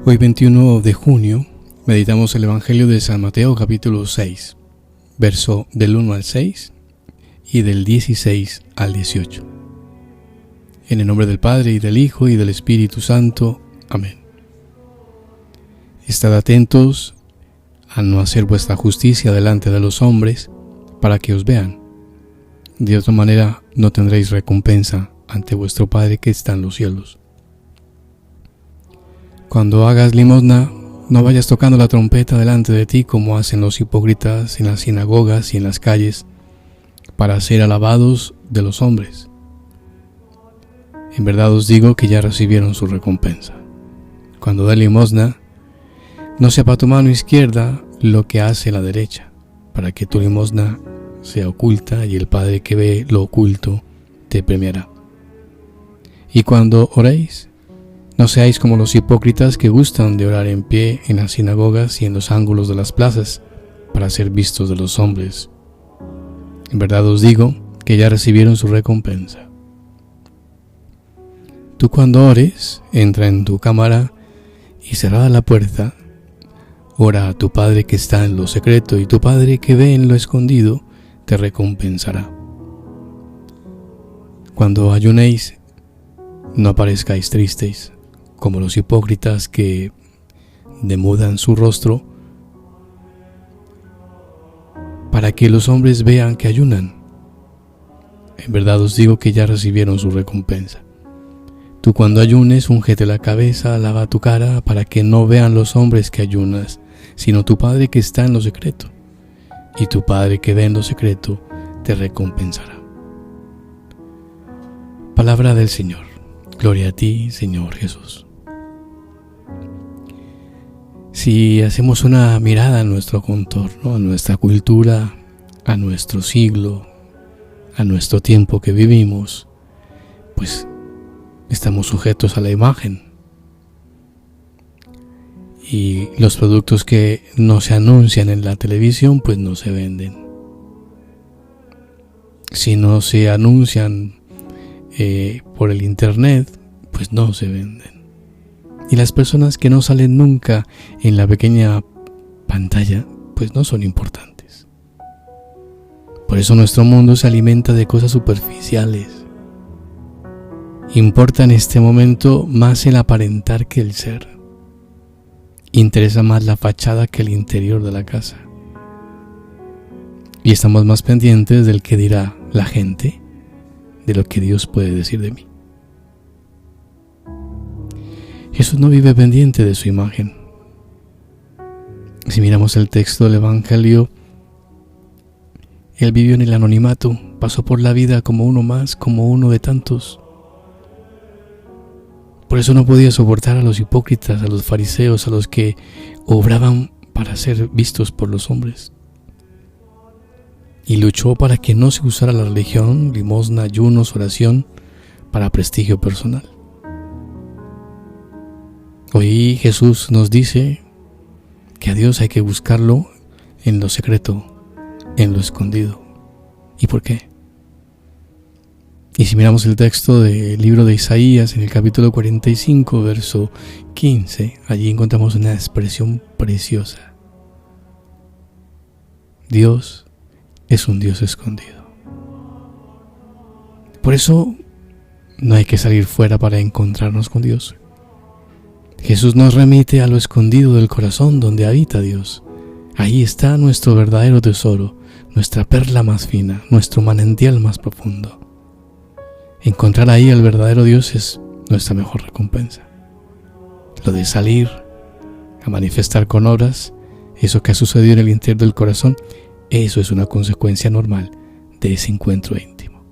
Hoy 21 de junio meditamos el Evangelio de San Mateo capítulo 6, verso del 1 al 6 y del 16 al 18. En el nombre del Padre y del Hijo y del Espíritu Santo. Amén. Estad atentos a no hacer vuestra justicia delante de los hombres para que os vean. De otra manera no tendréis recompensa ante vuestro Padre que está en los cielos. Cuando hagas limosna, no vayas tocando la trompeta delante de ti como hacen los hipócritas en las sinagogas y en las calles, para ser alabados de los hombres. En verdad os digo que ya recibieron su recompensa. Cuando dé limosna, no sepa tu mano izquierda lo que hace la derecha, para que tu limosna sea oculta y el Padre que ve lo oculto te premiará. Y cuando oréis, no seáis como los hipócritas que gustan de orar en pie en las sinagogas y en los ángulos de las plazas para ser vistos de los hombres. En verdad os digo que ya recibieron su recompensa. Tú cuando ores, entra en tu cámara y cerrada la puerta, ora a tu Padre que está en lo secreto, y tu Padre que ve en lo escondido te recompensará. Cuando ayunéis, no parezcáis tristes, como los hipócritas que demudan su rostro, para que los hombres vean que ayunan. En verdad os digo que ya recibieron su recompensa. Tú cuando ayunes, úngete la cabeza, lava tu cara, para que no vean los hombres que ayunas, sino tu Padre que está en lo secreto. Y tu Padre que ve en lo secreto te recompensará. Palabra del Señor. Gloria a ti, Señor Jesús. Si hacemos una mirada a nuestro contorno, a nuestra cultura, a nuestro siglo, a nuestro tiempo que vivimos, pues estamos sujetos a la imagen. Y los productos que no se anuncian en la televisión, pues no se venden. Si no se anuncian por el internet, pues no se venden. Y las personas que no salen nunca en la pequeña pantalla, pues no son importantes. Por eso nuestro mundo se alimenta de cosas superficiales. Importa en este momento más el aparentar que el ser. Interesa más la fachada que el interior de la casa. Y estamos más pendientes del que dirá la gente, de lo que Dios puede decir de mí. Jesús no vive pendiente de su imagen. Si miramos el texto del Evangelio, Él vivió en el anonimato, pasó por la vida como uno más, como uno de tantos. Por eso no podía soportar a los hipócritas, a los fariseos, a los que obraban para ser vistos por los hombres. Y luchó para que no se usara la religión, limosna, ayunos, oración, para prestigio personal. Hoy Jesús nos dice que a Dios hay que buscarlo en lo secreto, en lo escondido. ¿Y por qué? Y si miramos el texto del libro de Isaías, en el capítulo 45, verso 15, allí encontramos una expresión preciosa. Dios es un Dios escondido. Por eso no hay que salir fuera para encontrarnos con Dios. Jesús nos remite a lo escondido del corazón donde habita Dios. Ahí está nuestro verdadero tesoro, nuestra perla más fina, nuestro manantial más profundo. Encontrar ahí al verdadero Dios es nuestra mejor recompensa. Lo de salir a manifestar con obras, eso que ha sucedido en el interior del corazón, eso es una consecuencia normal de ese encuentro íntimo.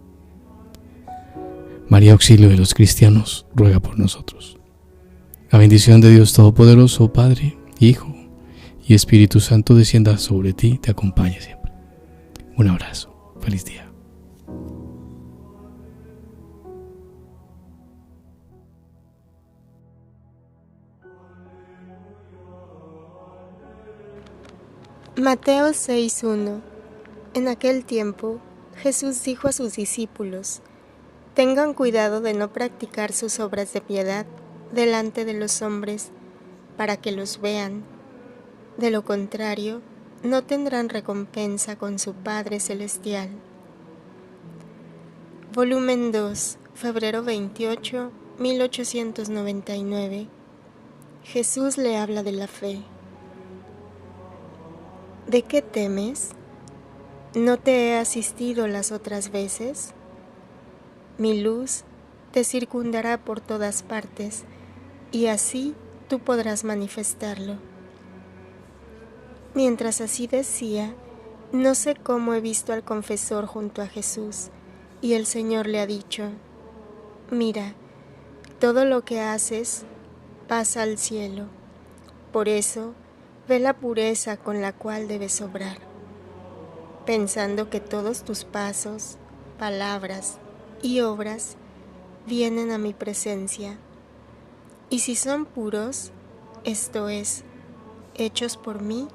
María, auxilio de los cristianos, ruega por nosotros. La bendición de Dios Todopoderoso, Padre, Hijo y Espíritu Santo descienda sobre ti y te acompañe siempre. Un abrazo. Feliz día. Mateo 6:1. En aquel tiempo, Jesús dijo a sus discípulos: tengan cuidado de no practicar sus obras de piedad delante de los hombres, para que los vean. De lo contrario, no tendrán recompensa con su Padre Celestial. Volumen 2, febrero 28, 1899. Jesús le habla de la fe. ¿De qué temes? ¿No te he asistido las otras veces? Mi luz te circundará por todas partes, y así tú podrás manifestarlo. Mientras así decía, no sé cómo he visto al confesor junto a Jesús, y el Señor le ha dicho: mira, todo lo que haces pasa al cielo. Por eso, ve la pureza con la cual debes obrar, pensando que todos tus pasos, palabras y obras vienen a mi presencia. Y si son puros, esto es, hechos por mí,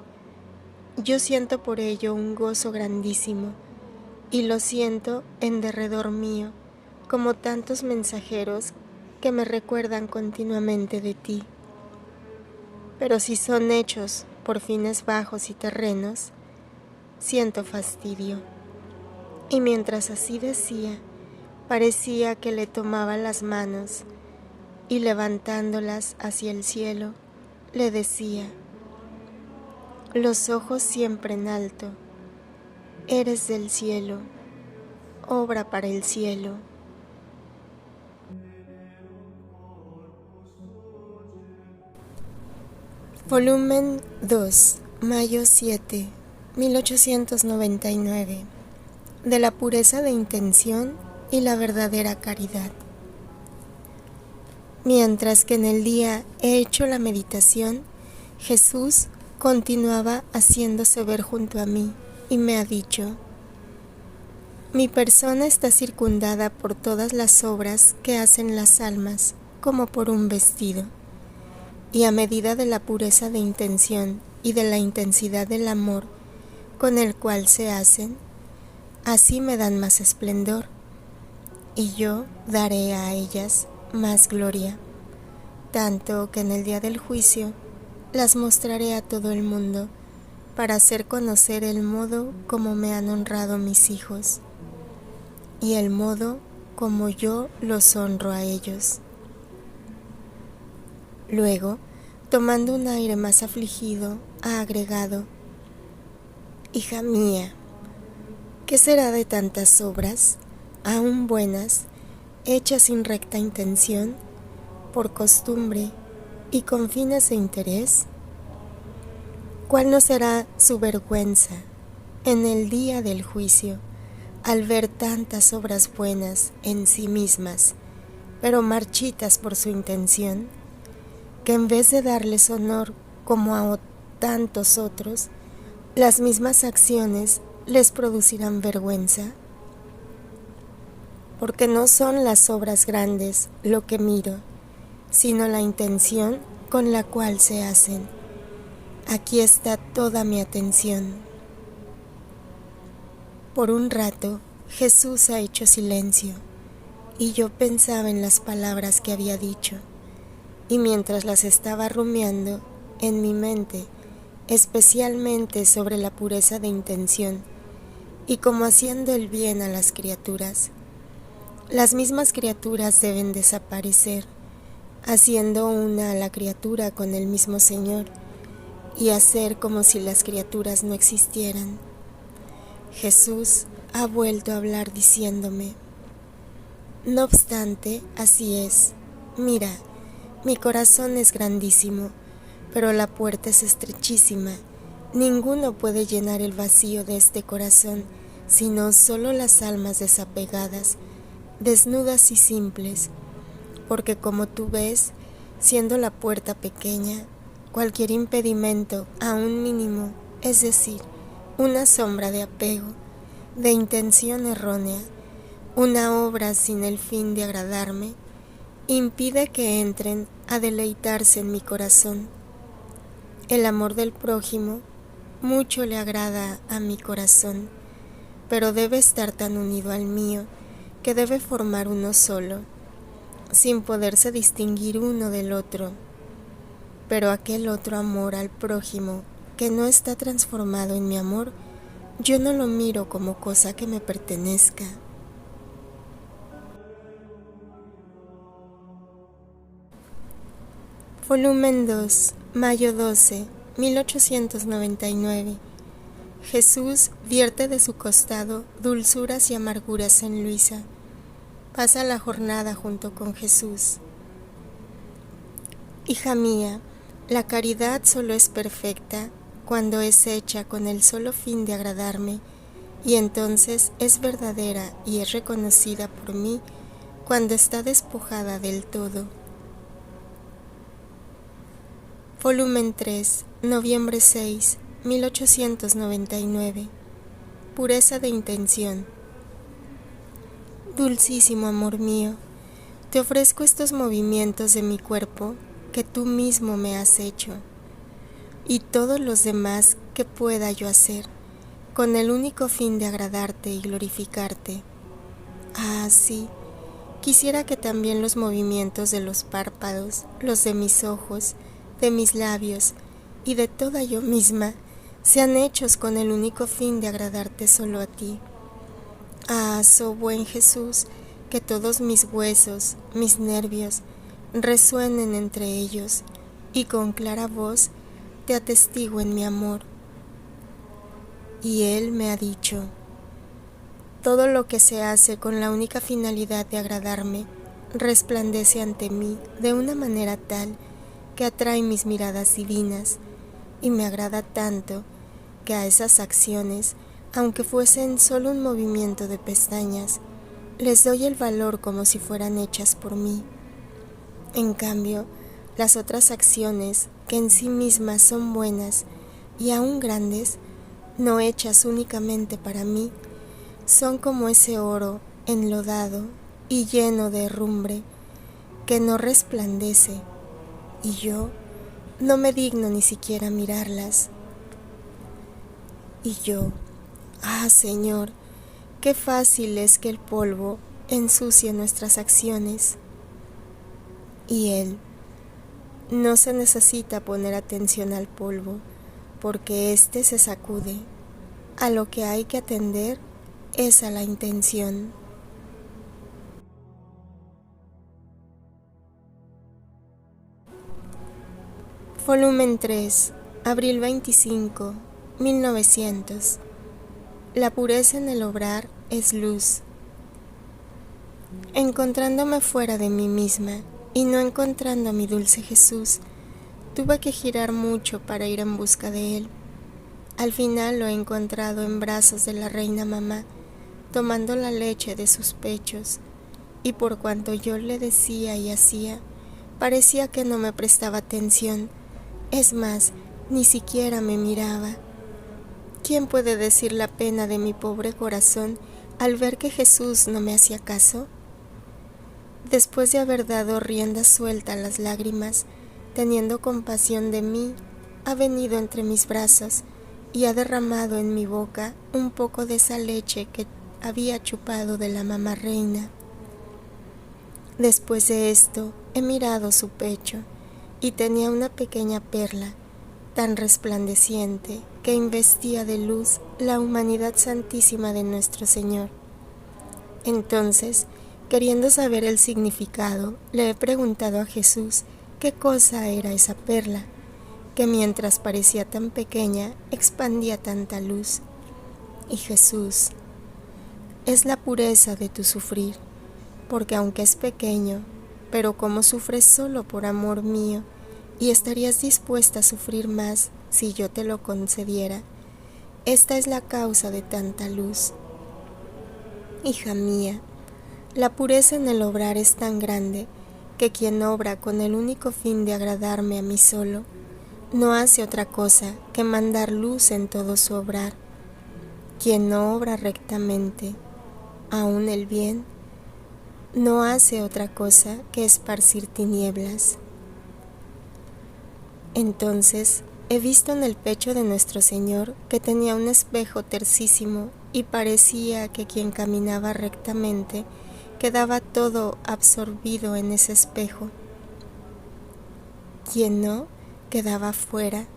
yo siento por ello un gozo grandísimo, y lo siento en derredor mío, como tantos mensajeros que me recuerdan continuamente de ti. Pero si son hechos por fines bajos y terrenos, siento fastidio. Y mientras así decía, parecía que le tomaba las manos y levantándolas hacia el cielo, le decía: los ojos siempre en alto, eres del cielo, obra para el cielo. Volumen 2, mayo 7, 1899. De la pureza de intención y la verdadera caridad. Mientras que en el día he hecho la meditación, Jesús continuaba haciéndose ver junto a mí y me ha dicho: mi persona está circundada por todas las obras que hacen las almas, como por un vestido. Y a medida de la pureza de intención y de la intensidad del amor con el cual se hacen, así me dan más esplendor, y yo daré a ellas más gloria, tanto que en el día del juicio las mostraré a todo el mundo, para hacer conocer el modo como me han honrado mis hijos, y el modo como yo los honro a ellos. Luego, tomando un aire más afligido, ha agregado: hija mía, ¿qué será de tantas obras, aún buenas, hechas sin recta intención, por costumbre y con fines de interés? ¿Cuál no será su vergüenza en el día del juicio, al ver tantas obras buenas en sí mismas, pero marchitas por su intención, que en vez de darles honor como a tantos otros, las mismas acciones les producirán vergüenza? Porque no son las obras grandes lo que miro, sino la intención con la cual se hacen. Aquí está toda mi atención. Por un rato, Jesús ha hecho silencio, y yo pensaba en las palabras que había dicho, y mientras las estaba rumiando en mi mente, especialmente sobre la pureza de intención, y como haciendo el bien a las criaturas, las mismas criaturas deben desaparecer, haciendo una a la criatura con el mismo Señor, y hacer como si las criaturas no existieran. Jesús ha vuelto a hablar diciéndome: no obstante, así es. Mira, mi corazón es grandísimo, pero la puerta es estrechísima. Ninguno puede llenar el vacío de este corazón, sino solo las almas desapegadas, desnudas y simples, porque como tú ves, siendo la puerta pequeña, cualquier impedimento, aún mínimo, es decir, una sombra de apego, de intención errónea, una obra sin el fin de agradarme, impide que entren a deleitarse en mi corazón. El amor del prójimo mucho le agrada a mi corazón, pero debe estar tan unido al mío que debe formar uno solo, sin poderse distinguir uno del otro. pero aquel otro amor al prójimo que no está transformado en mi amor, yo no lo miro como cosa que me pertenezca. Volumen 2, mayo 12, 1899. Jesús vierte de su costado dulzuras y amarguras en Luisa. Pasa la jornada junto con Jesús. Hija mía, la caridad solo es perfecta cuando es hecha con el solo fin de agradarme, y entonces es verdadera y es reconocida por mí cuando está despojada del todo. Volumen 3, noviembre 6, 1899. Pureza de intención. Dulcísimo amor mío, te ofrezco estos movimientos de mi cuerpo que tú mismo me has hecho, y todos los demás que pueda yo hacer, con el único fin de agradarte y glorificarte. Ah, sí, quisiera que también los movimientos de los párpados, los de mis ojos, de mis labios y de toda yo misma sean hechos con el único fin de agradarte solo a ti. Ah, so buen Jesús, que todos mis huesos, mis nervios, resuenen entre ellos y con clara voz te atestiguen mi amor. Y Él me ha dicho: todo lo que se hace con la única finalidad de agradarme resplandece ante mí de una manera tal que atrae mis miradas divinas, y me agrada tanto que a esas acciones, aunque fuesen solo un movimiento de pestañas, les doy el valor como si fueran hechas por mí. En cambio, las otras acciones, que en sí mismas son buenas y aún grandes, no hechas únicamente para mí, son como ese oro enlodado y lleno de herrumbre que no resplandece, y yo no me digno ni siquiera mirarlas. Y yo, ah, Señor, qué fácil es que el polvo ensucie nuestras acciones. Y Él: no se necesita poner atención al polvo, porque éste se sacude. A lo que hay que atender es a la intención. Volumen 3, abril 25, 1900. La pureza en el obrar es luz. Encontrándome fuera de mí misma y no encontrando a mi dulce Jesús, tuve que girar mucho para ir en busca de Él. Al final lo he encontrado en brazos de la reina mamá, tomando la leche de sus pechos, y por cuanto yo le decía y hacía, parecía que no me prestaba atención. Es más, ni siquiera me miraba. ¿Quién puede decir la pena de mi pobre corazón al ver que Jesús no me hacía caso? Después de haber dado rienda suelta a las lágrimas, teniendo compasión de mí, ha venido entre mis brazos y ha derramado en mi boca un poco de esa leche que había chupado de la mamá reina. Después de esto, he mirado su pecho, y tenía una pequeña perla, tan resplandeciente que investía de luz la humanidad santísima de nuestro Señor. Entonces, queriendo saber el significado, le he preguntado a Jesús qué cosa era esa perla, que mientras parecía tan pequeña, expandía tanta luz. Y Jesús: es la pureza de tu sufrir, porque aunque es pequeño, pero como sufres solo por amor mío, y estarías dispuesta a sufrir más si yo te lo concediera, esta es la causa de tanta luz. Hija mía, la pureza en el obrar es tan grande que quien obra con el único fin de agradarme a mí solo, no hace otra cosa que mandar luz en todo su obrar. Quien no obra rectamente, aun el bien, no hace otra cosa que esparcir tinieblas. Entonces he visto en el pecho de nuestro Señor que tenía un espejo tercísimo, y parecía que quien caminaba rectamente quedaba todo absorbido en ese espejo. Quien no, quedaba fuera,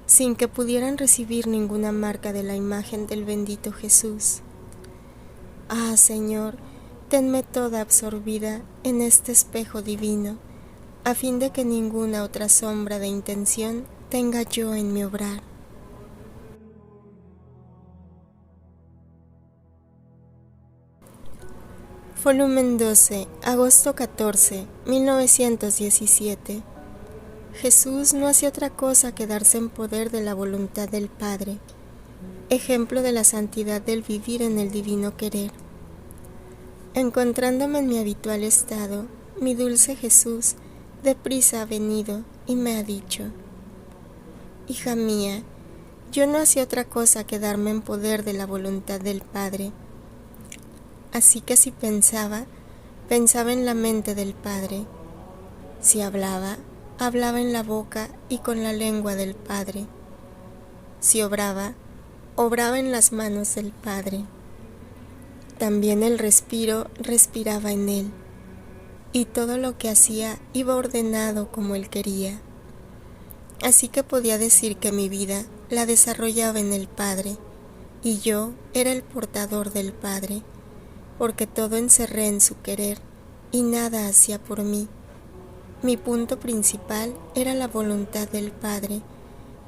sin que pudieran recibir ninguna marca de la imagen del bendito Jesús. Ah, Señor, tenme toda absorbida en este espejo divino, a fin de que ninguna otra sombra de intención tenga yo en mi obrar. Volumen 12, agosto 14, 1917. Jesús no hace otra cosa que darse en poder de la voluntad del Padre, ejemplo de la santidad del vivir en el divino querer. Encontrándome en mi habitual estado, mi dulce Jesús deprisa ha venido y me ha dicho: hija mía, yo no hacía otra cosa que darme en poder de la voluntad del Padre. Así que si pensaba en la mente del Padre. Si hablaba en la boca y con la lengua del Padre. Si obraba en las manos del Padre. También el respiraba en Él, y todo lo que hacía iba ordenado como Él quería. Así que podía decir que mi vida la desarrollaba en el Padre, y yo era el portador del Padre, porque todo encerré en su querer, y nada hacía por mí. Mi punto principal era la voluntad del Padre,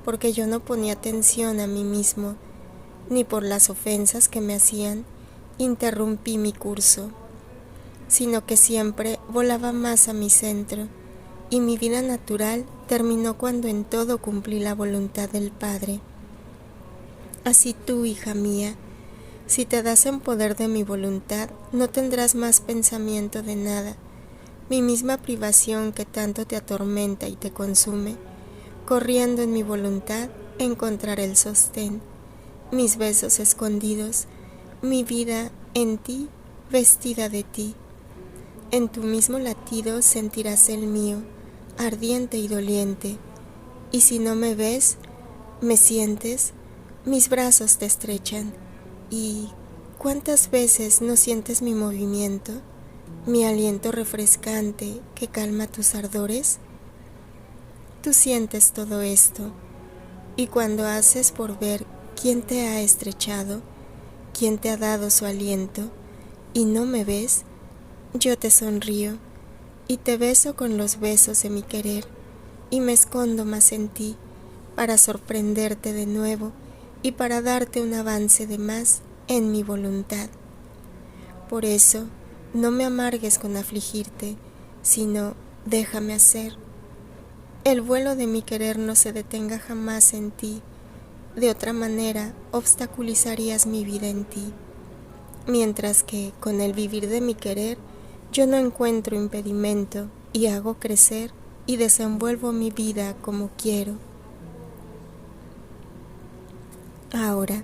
porque yo no ponía atención a mí mismo, ni por las ofensas que me hacían, interrumpí mi curso, sino que siempre volaba más a mi centro, y mi vida natural terminó cuando en todo cumplí la voluntad del Padre. Así tú, hija mía, si te das en poder de mi voluntad, no tendrás más pensamiento de nada. Mi misma privación que tanto te atormenta y te consume, corriendo en mi voluntad, encontraré el sostén, mis besos escondidos, mi vida en ti, vestida de ti. En tu mismo latido sentirás el mío, ardiente y doliente, y si no me ves, me sientes, mis brazos te estrechan, y ¿cuántas veces no sientes mi movimiento, mi aliento refrescante que calma tus ardores? Tú sientes todo esto, y cuando haces por ver quién te ha estrechado, quién te ha dado su aliento, y no me ves, yo te sonrío, y te beso con los besos de mi querer, y me escondo más en ti, para sorprenderte de nuevo, y para darte un avance de más en mi voluntad. Por eso, no me amargues con afligirte, sino déjame hacer. El vuelo de mi querer no se detenga jamás en ti, de otra manera obstaculizarías mi vida en ti, mientras que con el vivir de mi querer yo no encuentro impedimento y hago crecer y desenvuelvo mi vida como quiero. Ahora,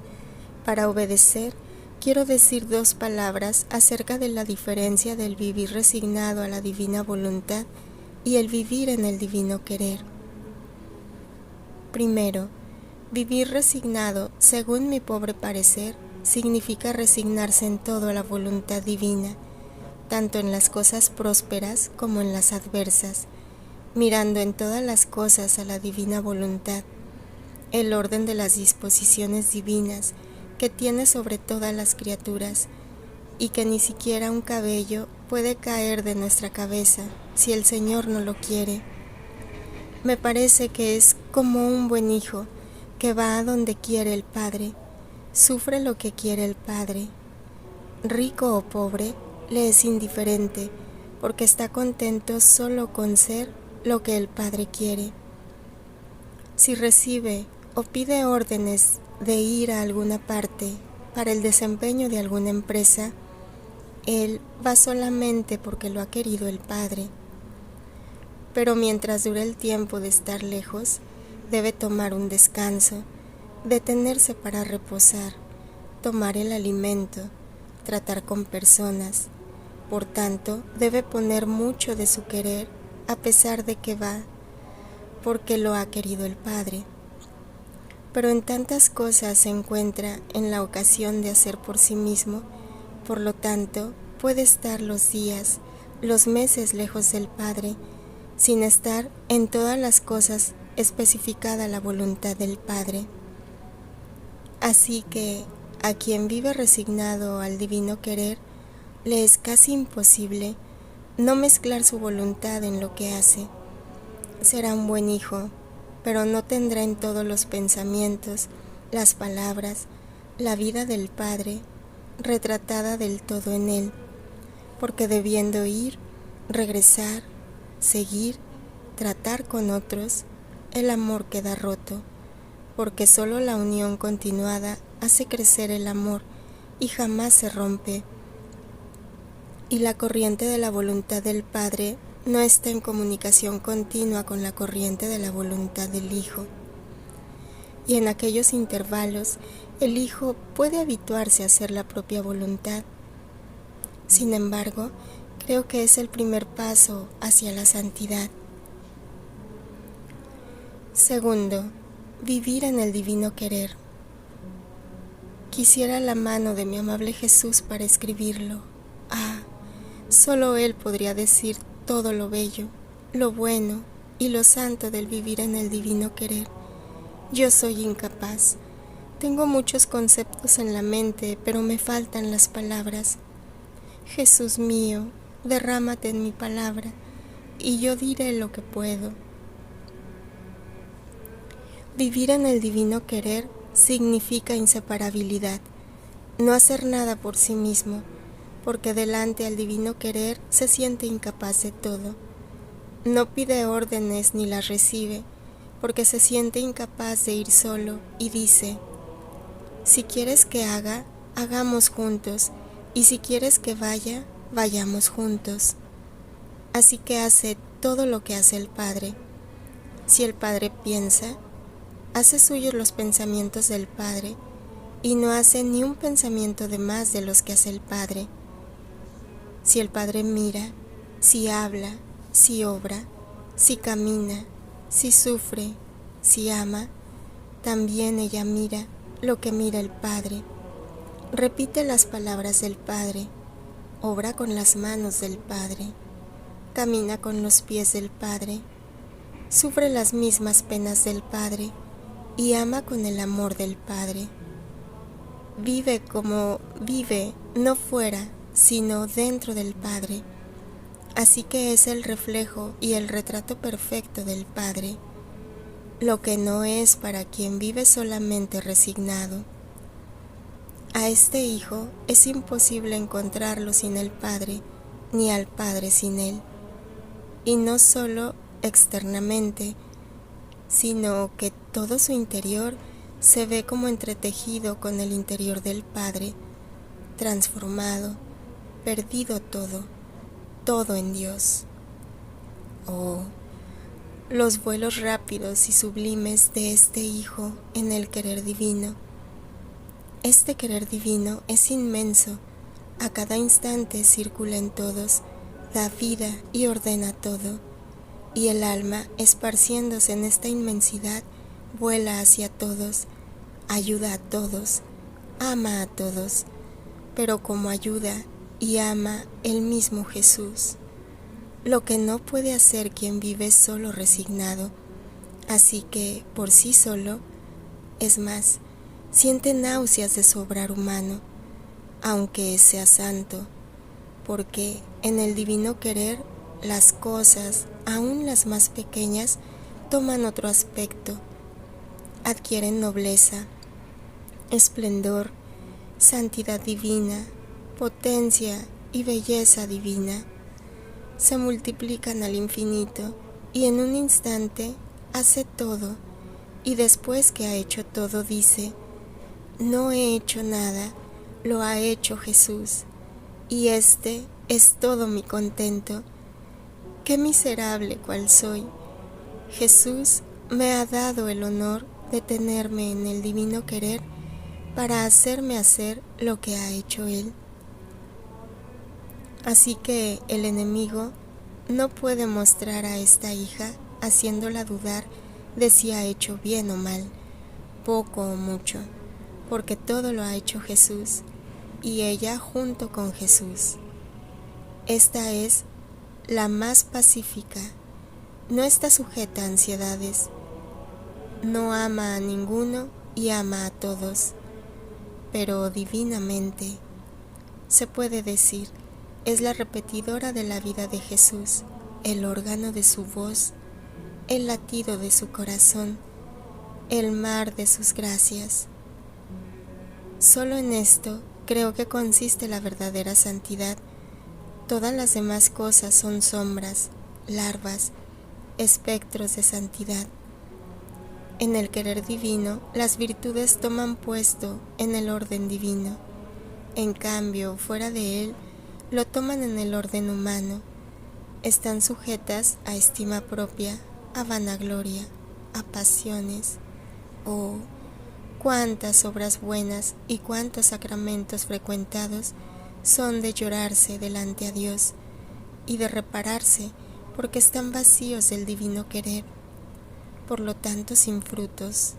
para obedecer, quiero decir 2 palabras acerca de la diferencia del vivir resignado a la divina voluntad y el vivir en el divino querer. Primero, vivir resignado, según mi pobre parecer, significa resignarse en todo a la voluntad divina, tanto en las cosas prósperas como en las adversas, mirando en todas las cosas a la divina voluntad, el orden de las disposiciones divinas que tiene sobre todas las criaturas, y que ni siquiera un cabello puede caer de nuestra cabeza si el Señor no lo quiere. Me parece que es como un buen hijo que va a donde quiere el Padre, sufre lo que quiere el Padre. Rico o pobre, le es indiferente, porque está contento solo con ser lo que el Padre quiere. Si recibe o pide órdenes de ir a alguna parte para el desempeño de alguna empresa, él va solamente porque lo ha querido el Padre. Pero mientras dure el tiempo de estar lejos, debe tomar un descanso, detenerse para reposar, tomar el alimento, tratar con personas. Por tanto, debe poner mucho de su querer a pesar de que va, porque lo ha querido el Padre. Pero en tantas cosas se encuentra en la ocasión de hacer por sí mismo, por lo tanto, puede estar los días, los meses lejos del Padre, sin estar en todas las cosas especificada la voluntad del Padre. Así que a quien vive resignado al divino querer, le es casi imposible no mezclar su voluntad en lo que hace. Será un buen hijo, pero no tendrá en todos los pensamientos, las palabras, la vida del Padre retratada del todo en él, porque debiendo ir, regresar, seguir, tratar con otros, el amor queda roto, porque solo la unión continuada hace crecer el amor y jamás se rompe. Y la corriente de la voluntad del Padre no está en comunicación continua con la corriente de la voluntad del Hijo. Y en aquellos intervalos, el Hijo puede habituarse a hacer la propia voluntad. Sin embargo, creo que es el primer paso hacia la santidad. Segundo, vivir en el divino querer. Quisiera la mano de mi amable Jesús para escribirlo. Solo Él podría decir todo lo bello, lo bueno y lo santo del vivir en el divino querer. Yo soy incapaz. Tengo muchos conceptos en la mente, pero me faltan las palabras. Jesús mío, derrámate en mi palabra, y yo diré lo que puedo. Vivir en el divino querer significa inseparabilidad, no hacer nada por sí mismo, porque delante al divino querer se siente incapaz de todo. No pide órdenes ni las recibe, porque se siente incapaz de ir solo y dice: si quieres que haga, hagamos juntos, y si quieres que vaya, vayamos juntos. Así que hace todo lo que hace el Padre. Si el Padre piensa, hace suyos los pensamientos del Padre, y no hace ni un pensamiento de más de los que hace el Padre. Si el Padre mira, si habla, si obra, si camina, si sufre, si ama, también ella mira lo que mira el Padre. Repite las palabras del Padre, obra con las manos del Padre, camina con los pies del Padre, sufre las mismas penas del Padre y ama con el amor del Padre. Vive como vive, no fuera, sino dentro del Padre. Así que es el reflejo y el retrato perfecto del Padre, lo que no es para quien vive solamente resignado. A este Hijo es imposible encontrarlo sin el Padre, ni al Padre sin él. Y no solo externamente, sino que todo su interior se ve como entretejido con el interior del Padre, transformado, perdido todo en Dios. Oh, los vuelos rápidos y sublimes de este Hijo en el querer divino. Este querer divino es inmenso, a cada instante circula en todos, da vida y ordena todo, y el alma, esparciéndose en esta inmensidad, vuela hacia todos, ayuda a todos, ama a todos, pero como ayuda y ama el mismo Jesús, lo que no puede hacer quien vive solo resignado. Así que, por sí solo, es más, siente náuseas de su obrar humano, aunque sea santo, porque en el divino querer las cosas, aun las más pequeñas, toman otro aspecto, adquieren nobleza, esplendor, santidad divina, potencia y belleza divina. Se multiplican al infinito y en un instante hace todo, y después que ha hecho todo dice: no he hecho nada, lo ha hecho Jesús, y este es todo mi contento. Qué miserable cual soy. Jesús me ha dado el honor de tenerme en el divino querer para hacerme hacer lo que ha hecho Él. Así que el enemigo no puede mostrar a esta hija haciéndola dudar de si ha hecho bien o mal, poco o mucho, porque todo lo ha hecho Jesús y ella junto con Jesús. Esta es la más pacífica, no está sujeta a ansiedades, no ama a ninguno y ama a todos, pero divinamente. Se puede decir, es la repetidora de la vida de Jesús, el órgano de su voz, el latido de su corazón, el mar de sus gracias. Solo en esto creo que consiste la verdadera santidad. Todas las demás cosas son sombras, larvas, espectros de santidad. En el querer divino, las virtudes toman puesto en el orden divino. En cambio, fuera de él, lo toman en el orden humano. Están sujetas a estima propia, a vanagloria, a pasiones. Oh, cuántas obras buenas y cuántos sacramentos frecuentados son de llorarse delante a Dios y de repararse porque están vacíos del divino querer, por lo tanto sin frutos.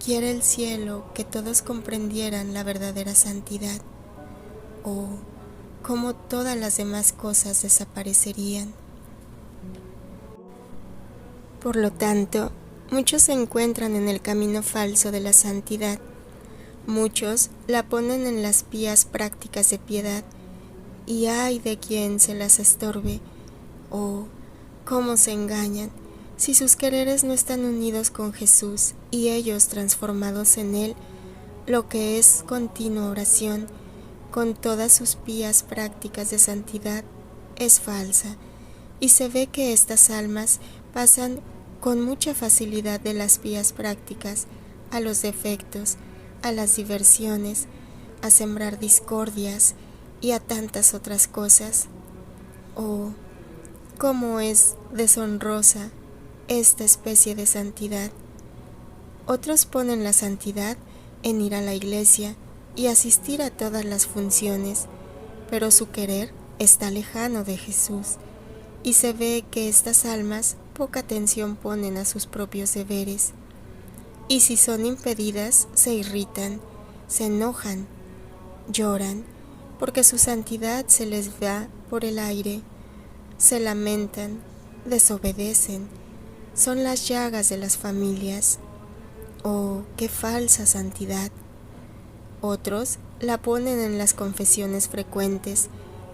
Quiere el cielo que todos comprendieran la verdadera santidad, o cómo todas las demás cosas desaparecerían. Por lo tanto, muchos se encuentran en el camino falso de la santidad. Muchos la ponen en las pías prácticas de piedad, y ay de quien se las estorbe, o cómo se engañan si sus quereres no están unidos con Jesús y ellos transformados en Él, lo que es continua oración, con todas sus pías prácticas de santidad, es falsa, y se ve que estas almas pasan con mucha facilidad de las pías prácticas a los defectos, a las diversiones, a sembrar discordias y a tantas otras cosas. Oh, cómo es deshonrosa esta especie de santidad. Otros ponen la santidad en ir a la iglesia y asistir a todas las funciones, pero su querer está lejano de Jesús, y se ve que estas almas poca atención ponen a sus propios deberes, y si son impedidas se irritan, se enojan, lloran, porque su santidad se les va por el aire, se lamentan, desobedecen, son las llagas de las familias. Oh, qué falsa santidad. Otros la ponen en las confesiones frecuentes,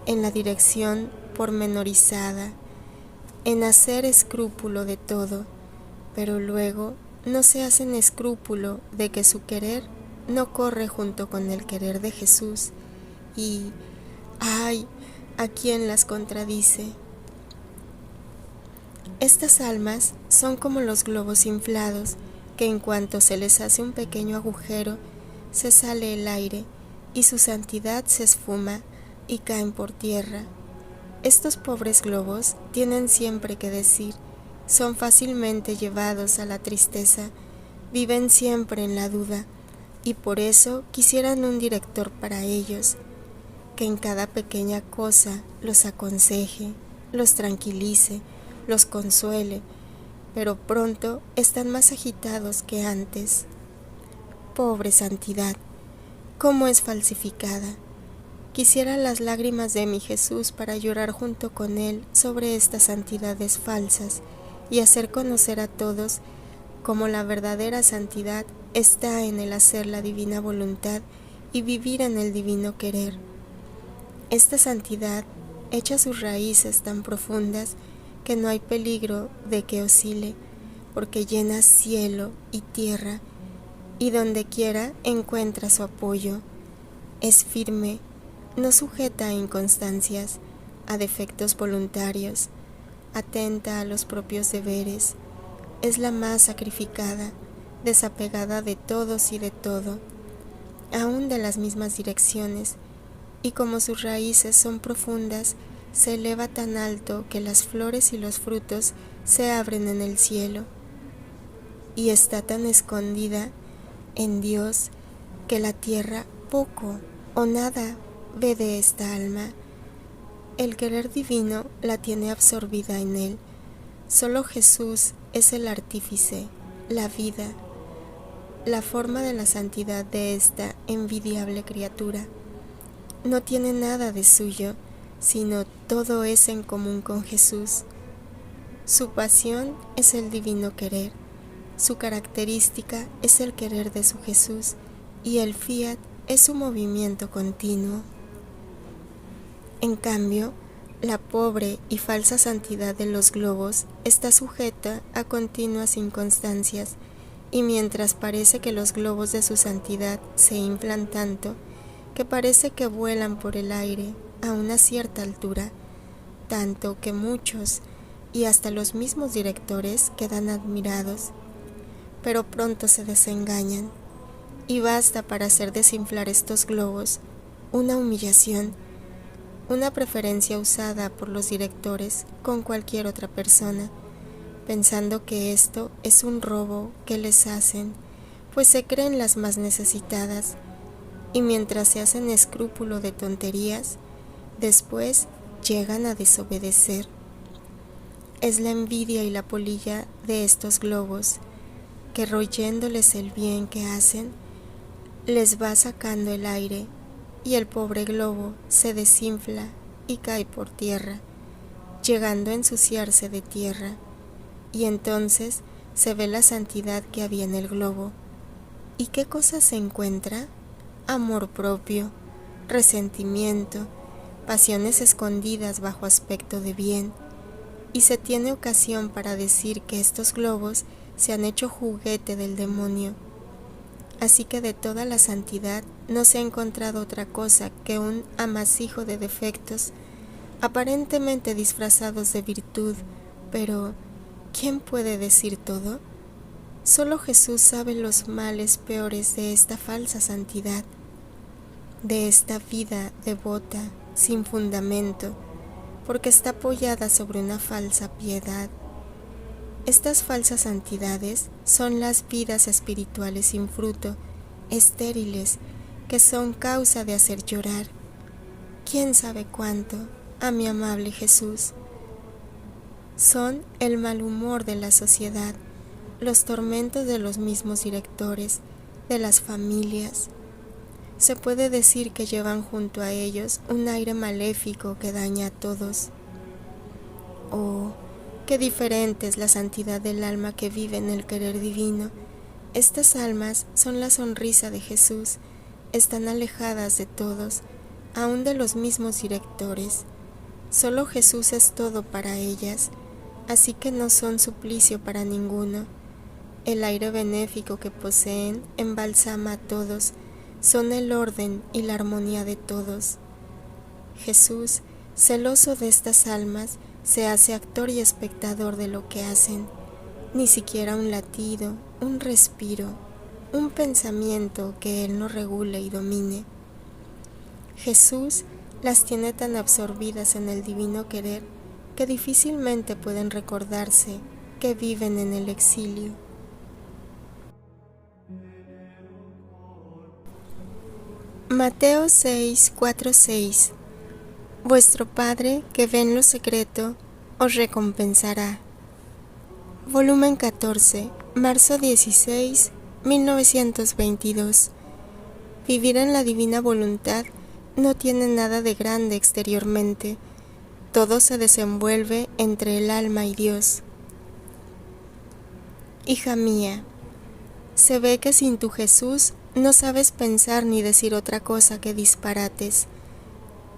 en la dirección pormenorizada, en hacer escrúpulo de todo, pero luego no se hacen escrúpulo de que su querer no corre junto con el querer de Jesús, y ¡ay! ¿A quién las contradice? Estas almas son como los globos inflados, que en cuanto se les hace un pequeño agujero, se sale el aire, y su santidad se esfuma y caen por tierra. Estos pobres globos tienen siempre que decir, son fácilmente llevados a la tristeza, viven siempre en la duda, y por eso quisieran un director para ellos, que en cada pequeña cosa los aconseje, los tranquilice, los consuele, pero pronto están más agitados que antes. Pobre santidad, cómo es falsificada. Quisiera las lágrimas de mi Jesús para llorar junto con Él sobre estas santidades falsas y hacer conocer a todos cómo la verdadera santidad está en el hacer la divina voluntad y vivir en el divino querer. Esta santidad echa sus raíces tan profundas que no hay peligro de que oscile, porque llena cielo y tierra, y donde quiera encuentra su apoyo. Es firme, no sujeta a inconstancias, a defectos voluntarios, atenta a los propios deberes, es la más sacrificada, desapegada de todos y de todo, aun de las mismas direcciones, y como sus raíces son profundas, se eleva tan alto que las flores y los frutos se abren en el cielo, y está tan escondida en Dios que la tierra poco o nada ve de esta alma. El querer divino la tiene absorbida en él. Solo Jesús es el artífice, la vida, la forma de la santidad de esta envidiable criatura. No tiene nada de suyo, sino todo es en común con Jesús. Su pasión es el divino querer, Su característica es el querer de su Jesús y el fiat es su movimiento continuo. En cambio, la pobre y falsa santidad de los globos está sujeta a continuas inconstancias, y mientras parece que los globos de su santidad se inflan tanto, que parece que vuelan por el aire a una cierta altura, tanto que muchos, y hasta los mismos directores, quedan admirados, pero pronto se desengañan, y basta para hacer desinflar estos globos una humillación, una preferencia usada por los directores con cualquier otra persona, pensando que esto es un robo que les hacen, pues se creen las más necesitadas, y mientras se hacen escrúpulo de tonterías, después llegan a desobedecer. Es la envidia y la polilla de estos globos, que royéndoles el bien que hacen, les va sacando el aire, y el pobre globo se desinfla y cae por tierra, llegando a ensuciarse de tierra, y entonces se ve la santidad que había en el globo. ¿Y qué cosa se encuentra? Amor propio, resentimiento, pasiones escondidas bajo aspecto de bien, y se tiene ocasión para decir que estos globos se han hecho juguete del demonio. Así que de toda la santidad no se ha encontrado otra cosa que un amasijo de defectos, aparentemente disfrazados de virtud, pero ¿quién puede decir todo? Solo Jesús sabe los males peores de esta falsa santidad, de esta vida devota, sin fundamento, porque está apoyada sobre una falsa piedad. Estas falsas santidades son las vidas espirituales sin fruto, estériles, que son causa de hacer llorar. ¿Quién sabe cuánto a mi amable Jesús? Son el mal humor de la sociedad, los tormentos de los mismos directores, de las familias. Se puede decir que llevan junto a ellos un aire maléfico que daña a todos. Oh, qué diferente es la santidad del alma que vive en el querer divino. Estas almas son la sonrisa de Jesús, están alejadas de todos, aun de los mismos directores. Solo Jesús es todo para ellas, así que no son suplicio para ninguno. El aire benéfico que poseen embalsama a todos, son el orden y la armonía de todos. Jesús, celoso de estas almas, se hace actor y espectador de lo que hacen. Ni siquiera un latido, un respiro, un pensamiento que Él no regule y domine. Jesús las tiene tan absorbidas en el divino querer que difícilmente pueden recordarse que viven en el exilio. Mateo 6:4-6. Vuestro Padre que ve en lo secreto os recompensará. Volumen 14, marzo 16, 1922. Vivir en la divina voluntad no tiene nada de grande exteriormente. Todo se desenvuelve entre el alma y Dios. Hija mía, se ve que sin tu Jesús no sabes pensar ni decir otra cosa que disparates.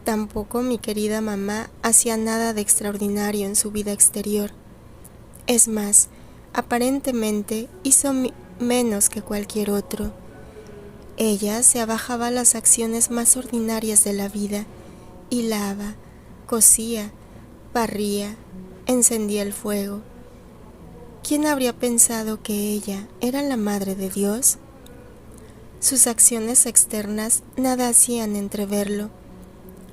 Tampoco mi querida mamá hacía nada de extraordinario en su vida exterior. Es más, aparentemente hizo menos que cualquier otro. Ella se abajaba a las acciones más ordinarias de la vida, hilaba, cosía, barría, encendía el fuego. ¿Quién habría pensado que ella era la Madre de Dios? Sus acciones externas nada hacían entreverlo,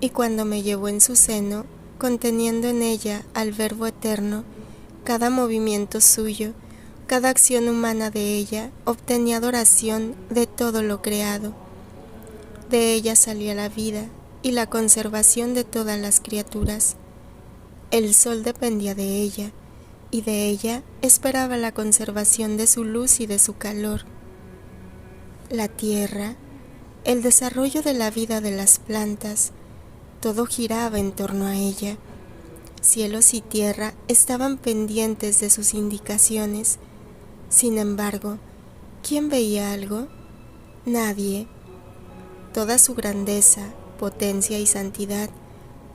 y cuando me llevó en su seno, conteniendo en ella al Verbo eterno, cada movimiento suyo, cada acción humana de ella obtenía adoración de todo lo creado. De ella salía la vida y la conservación de todas las criaturas. El sol dependía de ella, y de ella esperaba la conservación de su luz y de su calor. La tierra, el desarrollo de la vida de las plantas, todo giraba en torno a ella. Cielos y tierra estaban pendientes de sus indicaciones. Sin embargo, ¿quién veía algo? Nadie. Toda su grandeza, potencia y santidad,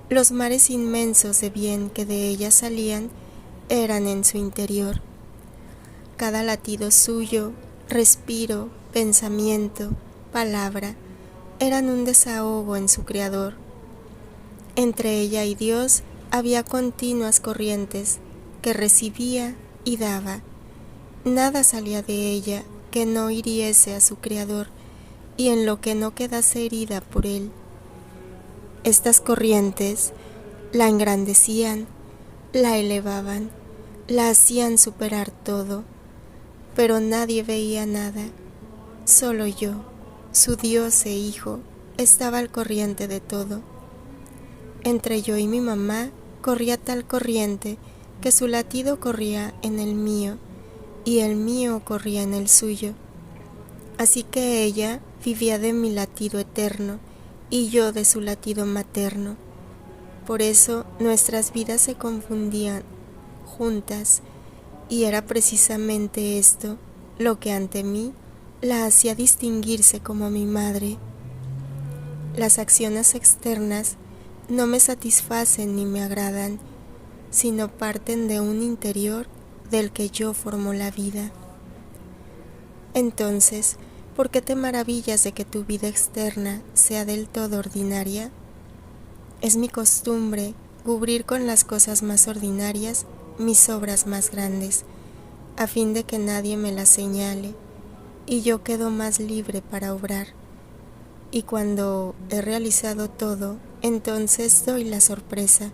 los mares inmensos de bien que de ella salían, eran en su interior. Cada latido suyo, respiro, pensamiento, palabra, eran un desahogo en su Creador. Entre ella y Dios había continuas corrientes que recibía y daba. Nada salía de ella que no hiriese a su Creador y en lo que no quedase herida por él. Estas corrientes la engrandecían, la elevaban, la hacían superar todo, pero nadie veía nada. Solo yo, su Dios e Hijo, estaba al corriente de todo. Entre yo y mi mamá corría tal corriente que su latido corría en el mío y el mío corría en el suyo. Así que ella vivía de mi latido eterno y yo de su latido materno. Por eso nuestras vidas se confundían juntas y era precisamente esto lo que ante mí la hacía distinguirse como mi madre. Las acciones externas no me satisfacen ni me agradan, sino parten de un interior del que yo formo la vida. Entonces, ¿por qué te maravillas de que tu vida externa sea del todo ordinaria? Es mi costumbre cubrir con las cosas más ordinarias mis obras más grandes, a fin de que nadie me las señale, y yo quedo más libre para obrar. Y cuando he realizado todo, entonces doy la sorpresa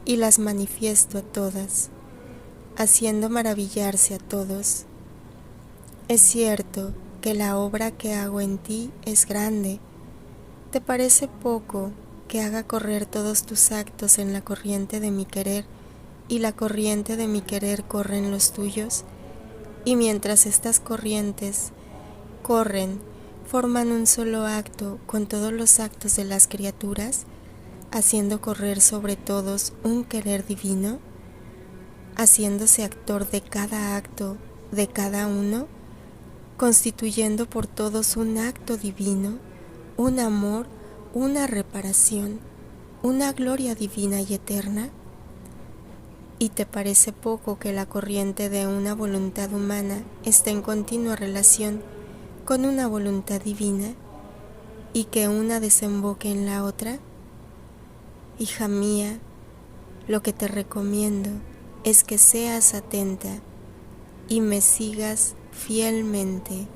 y las manifiesto a todas, haciendo maravillarse a todos. Es cierto que la obra que hago en ti es grande. ¿Te parece poco que haga correr todos tus actos en la corriente de mi querer y la corriente de mi querer corre en los tuyos? Y mientras estas corrientes corren, forman un solo acto con todos los actos de las criaturas, haciendo correr sobre todos un querer divino, haciéndose actor de cada acto de cada uno, constituyendo por todos un acto divino, un amor, una reparación, una gloria divina y eterna. ¿Y te parece poco que la corriente de una voluntad humana esté en continua relación con una voluntad divina y que una desemboque en la otra? Hija mía, lo que te recomiendo es que seas atenta y me sigas fielmente.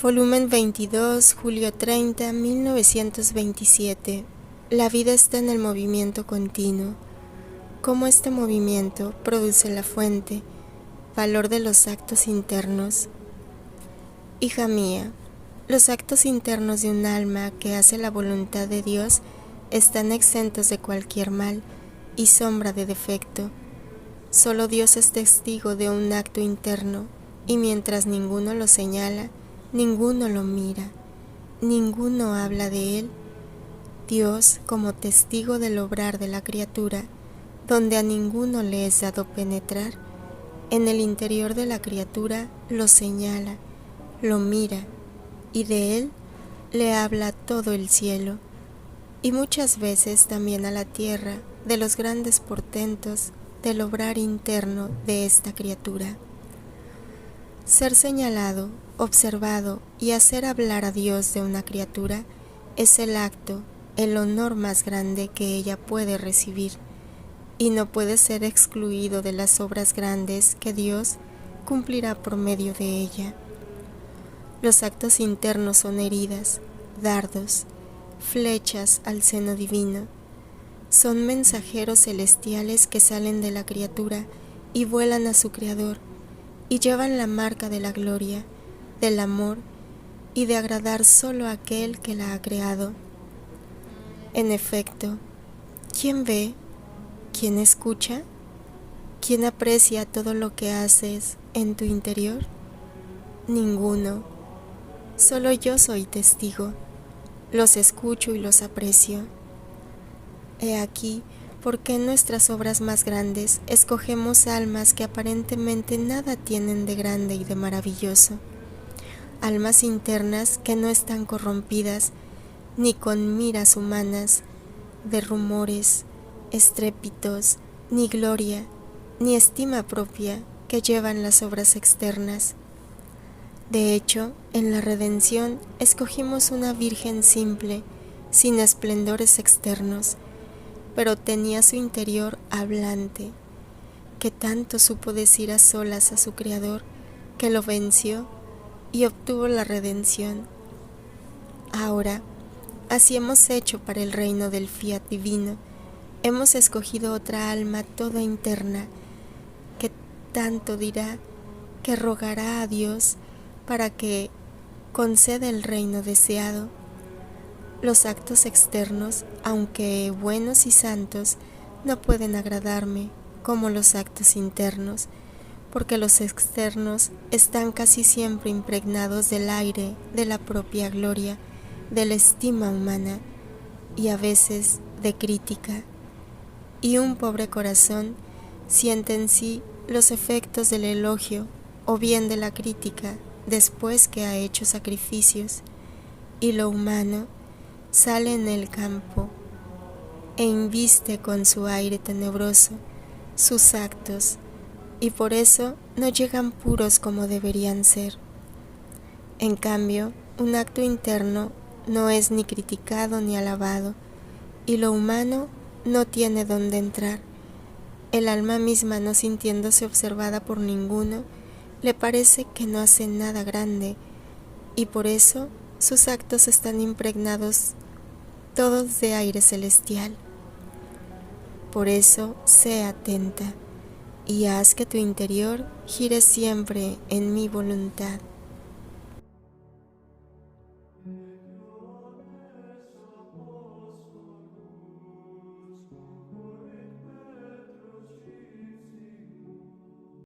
Volumen 22, julio 30, 1927. La vida está en el movimiento continuo. Cómo este movimiento produce la fuente, valor de los actos internos. Hija mía, los actos internos de un alma que hace la voluntad de Dios están exentos de cualquier mal y sombra de defecto. Solo Dios es testigo de un acto interno, y mientras ninguno lo señala, ninguno lo mira, ninguno habla de él, Dios, como testigo del obrar de la criatura, donde a ninguno le es dado penetrar, en el interior de la criatura lo señala, lo mira, y de él le habla todo el cielo, y muchas veces también a la tierra de los grandes portentos del obrar interno de esta criatura. Ser señalado, observado y hacer hablar a Dios de una criatura es el acto, el honor más grande que ella puede recibir, y no puede ser excluido de las obras grandes que Dios cumplirá por medio de ella. Los actos internos son heridas, dardos, flechas al seno divino. Son mensajeros celestiales que salen de la criatura y vuelan a su Creador, y llevan la marca de la gloria, del amor y de agradar solo a aquel que la ha creado. En efecto, ¿quién ve? ¿Quién escucha? ¿Quién aprecia todo lo que haces en tu interior? Ninguno. Solo yo soy testigo. Los escucho y los aprecio. He aquí por qué en nuestras obras más grandes escogemos almas que aparentemente nada tienen de grande y de maravilloso, almas internas que no están corrompidas ni con miras humanas, de rumores, estrépitos, ni gloria, ni estima propia que llevan las obras externas. De hecho, en la redención escogimos una virgen simple, sin esplendores externos, pero tenía su interior hablante, que tanto supo decir a solas a su Creador, que lo venció y obtuvo la redención. Ahora, así hemos hecho para el reino del fiat divino. Hemos escogido otra alma toda interna, que tanto dirá, que rogará a Dios para que conceda el reino deseado. Los actos externos, aunque buenos y santos, no pueden agradarme como los actos internos, porque los externos están casi siempre impregnados del aire de la propia gloria, de la estima humana y a veces de crítica, y un pobre corazón siente en sí los efectos del elogio o bien de la crítica después que ha hecho sacrificios, y lo humano sale en el campo e inviste con su aire tenebroso sus actos, y por eso no llegan puros como deberían ser. En cambio, un acto interno no es ni criticado ni alabado, y lo humano no tiene dónde entrar. El alma misma, no sintiéndose observada por ninguno, le parece que no hace nada grande, y por eso sus actos están impregnados todos de aire celestial. Por eso, sé atenta, y haz que tu interior gire siempre en mi voluntad.